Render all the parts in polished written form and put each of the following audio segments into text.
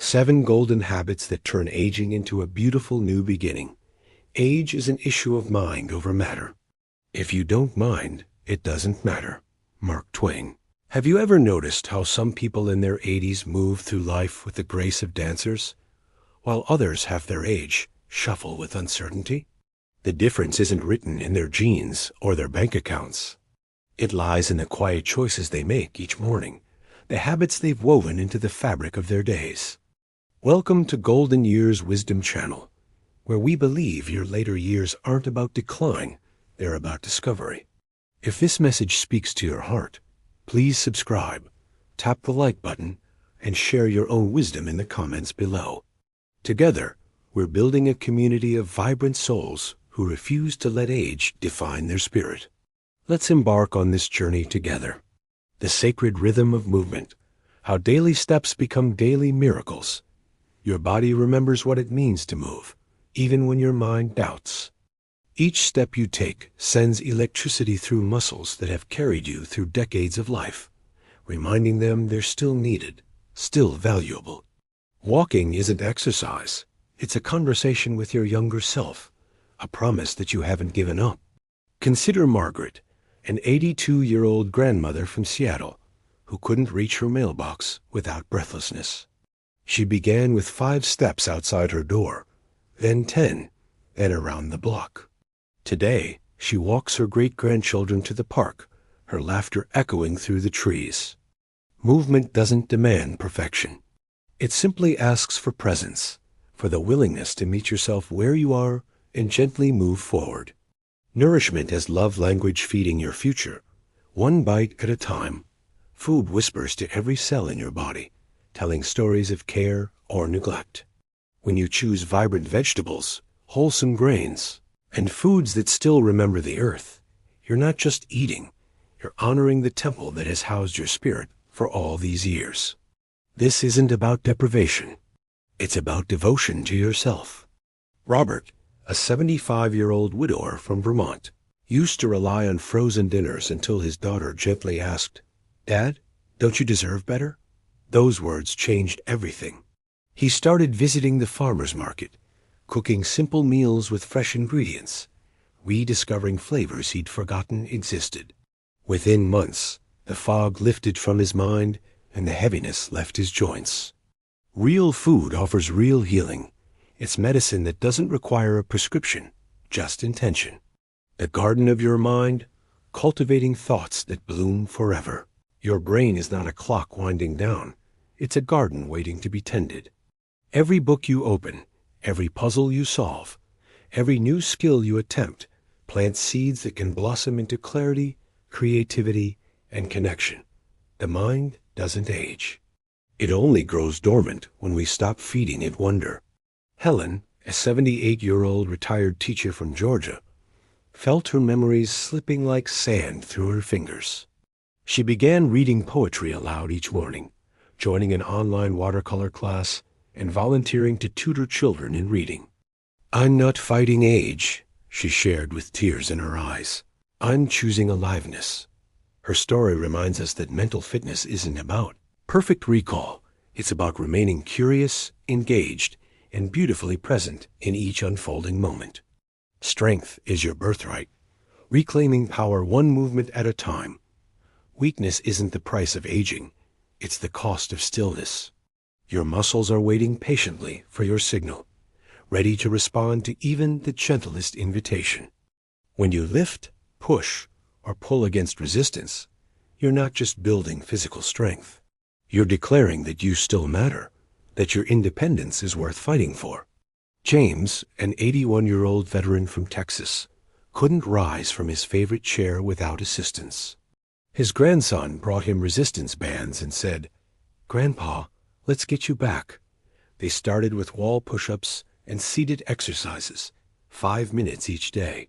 7 golden habits that turn aging into a beautiful new beginning. Age is an issue of mind over matter. If you don't mind, it doesn't matter. Mark Twain. Have you ever noticed how some people in their 80s move through life with the grace of dancers, while others half their age shuffle with uncertainty? The difference isn't written in their genes or their bank accounts. It lies in the quiet choices they make each morning, the habits they've woven into the fabric of their days. Welcome to Golden Years Wisdom Channel, where we believe your later years aren't about decline, they're about discovery. If this message speaks to your heart, please subscribe, tap the like button, and share your own wisdom in the comments below. Together, we're building a community of vibrant souls who refuse to let age define their spirit. Let's embark on this journey together. The sacred rhythm of movement, how daily steps become daily miracles. Your body remembers what it means to move, even when your mind doubts. Each step you take sends electricity through muscles that have carried you through decades of life, reminding them they're still needed, still valuable. Walking isn't exercise. It's a conversation with your younger self, a promise that you haven't given up. Consider Margaret, an 82-year-old grandmother from Seattle who couldn't reach her mailbox without breathlessness. She began with 5 steps outside her door, then 10, and around the block. Today, she walks her great-grandchildren to the park, her laughter echoing through the trees. Movement doesn't demand perfection. It simply asks for presence, for the willingness to meet yourself where you are and gently move forward. Nourishment as love language feeding your future, one bite at a time. Food whispers to every cell in your body, telling stories of care or neglect. When you choose vibrant vegetables, wholesome grains, and foods that still remember the earth, you're not just eating, you're honoring the temple that has housed your spirit for all these years. This isn't about deprivation. It's about devotion to yourself. Robert, a 75-year-old widower from Vermont, used to rely on frozen dinners until his daughter gently asked, "Dad, don't you deserve better?" Those words changed everything. He started visiting the farmer's market, cooking simple meals with fresh ingredients, rediscovering flavors he'd forgotten existed. Within months, the fog lifted from his mind and the heaviness left his joints. Real food offers real healing. It's medicine that doesn't require a prescription, just intention. The garden of your mind, cultivating thoughts that bloom forever. Your brain is not a clock winding down. It's a garden waiting to be tended. Every book you open, every puzzle you solve, every new skill you attempt plants seeds that can blossom into clarity, creativity, and connection. The mind doesn't age. It only grows dormant when we stop feeding it wonder. Helen, a 78-year-old retired teacher from Georgia, felt her memories slipping like sand through her fingers. She began reading poetry aloud each morning, joining an online watercolor class, and volunteering to tutor children in reading. "I'm not fighting age," she shared with tears in her eyes. "I'm choosing aliveness." Her story reminds us that mental fitness isn't about perfect recall. It's about remaining curious, engaged, and beautifully present in each unfolding moment. Strength is your birthright, reclaiming power one movement at a time. Weakness isn't the price of aging. It's the cost of stillness. Your muscles are waiting patiently for your signal, ready to respond to even the gentlest invitation. When you lift, push, or pull against resistance, you're not just building physical strength. You're declaring that you still matter, that your independence is worth fighting for. James, an 81-year-old veteran from Texas, couldn't rise from his favorite chair without assistance. His grandson brought him resistance bands and said, "Grandpa, let's get you back." They started with wall push-ups and seated exercises, 5 minutes each day.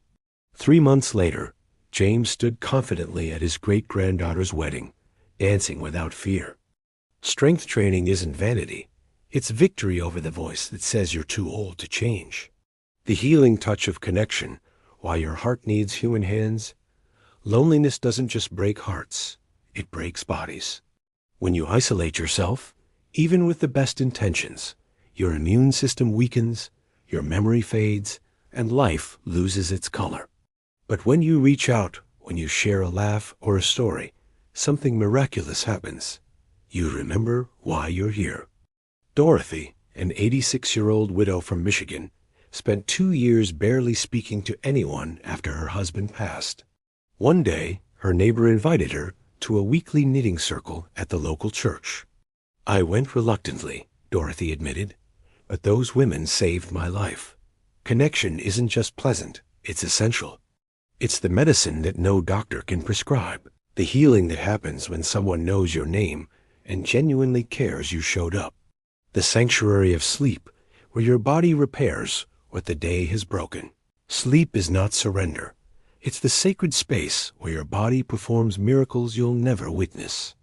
3 months later, James stood confidently at his great-granddaughter's wedding, dancing without fear. Strength training isn't vanity. It's victory over the voice that says you're too old to change. The healing touch of connection, while your heart needs human hands. Loneliness doesn't just break hearts, it breaks bodies. When you isolate yourself, Even with the best intentions, your immune system weakens, your memory fades, and life loses its color. But when you reach out, when you share a laugh or a story, something miraculous happens. You remember why you're here. Dorothy, an 86-year-old widow from Michigan, spent 2 years barely speaking to anyone after her husband passed. One day, her neighbor invited her to a weekly knitting circle at the local church. "I went reluctantly," Dorothy admitted, "but those women saved my life. Connection isn't just pleasant, it's essential. It's the medicine that no doctor can prescribe, the healing that happens when someone knows your name and genuinely cares you showed up. The sanctuary of sleep, where your body repairs what the day has broken. Sleep is not surrender. It's the sacred space where your body performs miracles you'll never witness.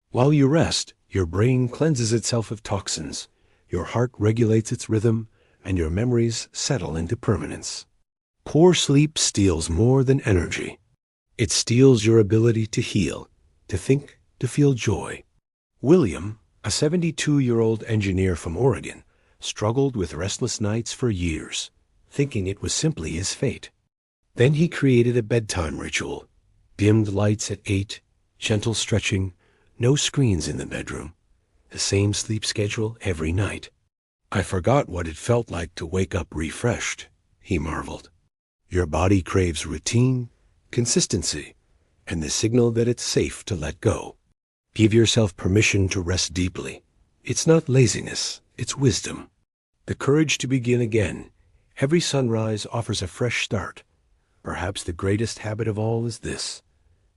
While you rest, your brain cleanses itself of toxins, your heart regulates its rhythm, and your memories settle into permanence. Poor sleep steals more than energy. It steals your ability to heal, to think, to feel joy." William, a 72-year-old engineer from Oregon, struggled with restless nights for years, thinking it was simply his fate. Then he created a bedtime ritual: dimmed lights at 8, gentle stretching, no screens in the bedroom, the same sleep schedule every night. "I forgot what it felt like to wake up refreshed," he marveled. Your body craves routine, consistency, and the signal that it's safe to let go. Give yourself permission to rest deeply. It's not laziness, it's wisdom. The courage to begin again. Every sunrise offers a fresh start. Perhaps the greatest habit of all is this: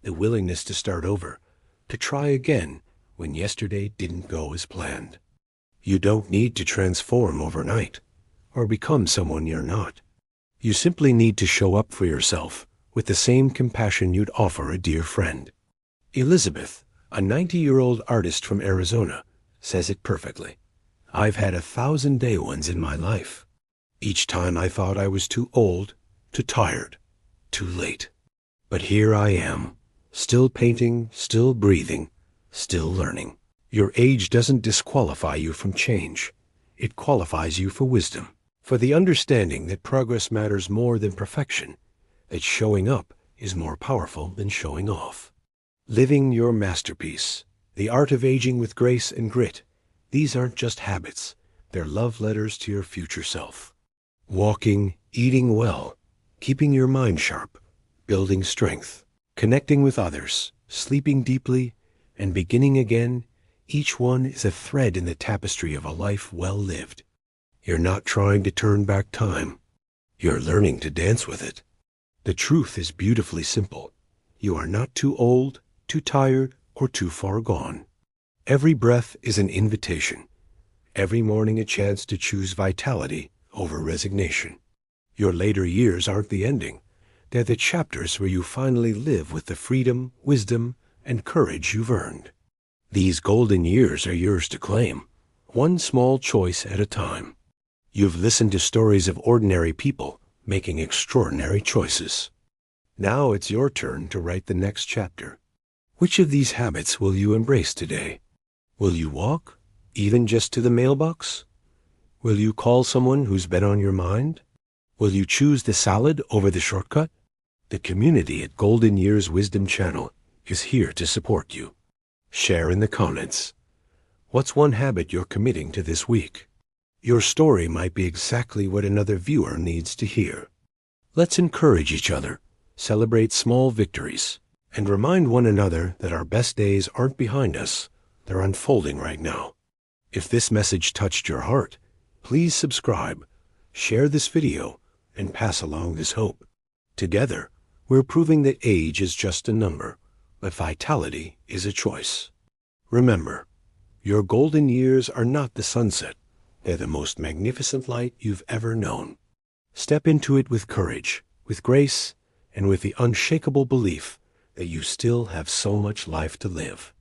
the willingness to start over, to try again when yesterday didn't go as planned. You don't need to transform overnight or become someone you're not. You simply need to show up for yourself with the same compassion you'd offer a dear friend. Elizabeth, a 90-year-old artist from Arizona, says it perfectly. "I've had 1,000 day ones in my life. Each time I thought I was too old, too tired, too late. But here I am, still painting, still breathing, still learning." Your age doesn't disqualify you from change. It qualifies you for wisdom, for the understanding that progress matters more than perfection, that showing up is more powerful than showing off. Living your masterpiece, the art of aging with grace and grit. These aren't just habits, they're love letters to your future self. Walking, eating well, keeping your mind sharp, building strength, connecting with others, sleeping deeply, and beginning again, each one is a thread in the tapestry of a life well lived. You're not trying to turn back time. You're learning to dance with it. The truth is beautifully simple. You are not too old, too tired, or too far gone. Every breath is an invitation. Every morning a chance to choose vitality over resignation. Your later years aren't the ending. They're the chapters where you finally live with the freedom, wisdom, and courage you've earned. These golden years are yours to claim, one small choice at a time. You've listened to stories of ordinary people making extraordinary choices. Now it's your turn to write the next chapter. Which of these habits will you embrace today? Will you walk, even just to the mailbox? Will you call someone who's been on your mind? Will you choose the salad over the shortcut? The community at Golden Years Wisdom Channel is here to support you. Share in the comments. What's one habit you're committing to this week? Your story might be exactly what another viewer needs to hear. Let's encourage each other, celebrate small victories, and remind one another that our best days aren't behind us, they're unfolding right now. If this message touched your heart, please subscribe, share this video, and pass along this hope. Together, we're proving that age is just a number, but vitality is a choice. Remember, your golden years are not the sunset. They're the most magnificent light you've ever known. Step into it with courage, with grace, and with the unshakable belief that you still have so much life to live.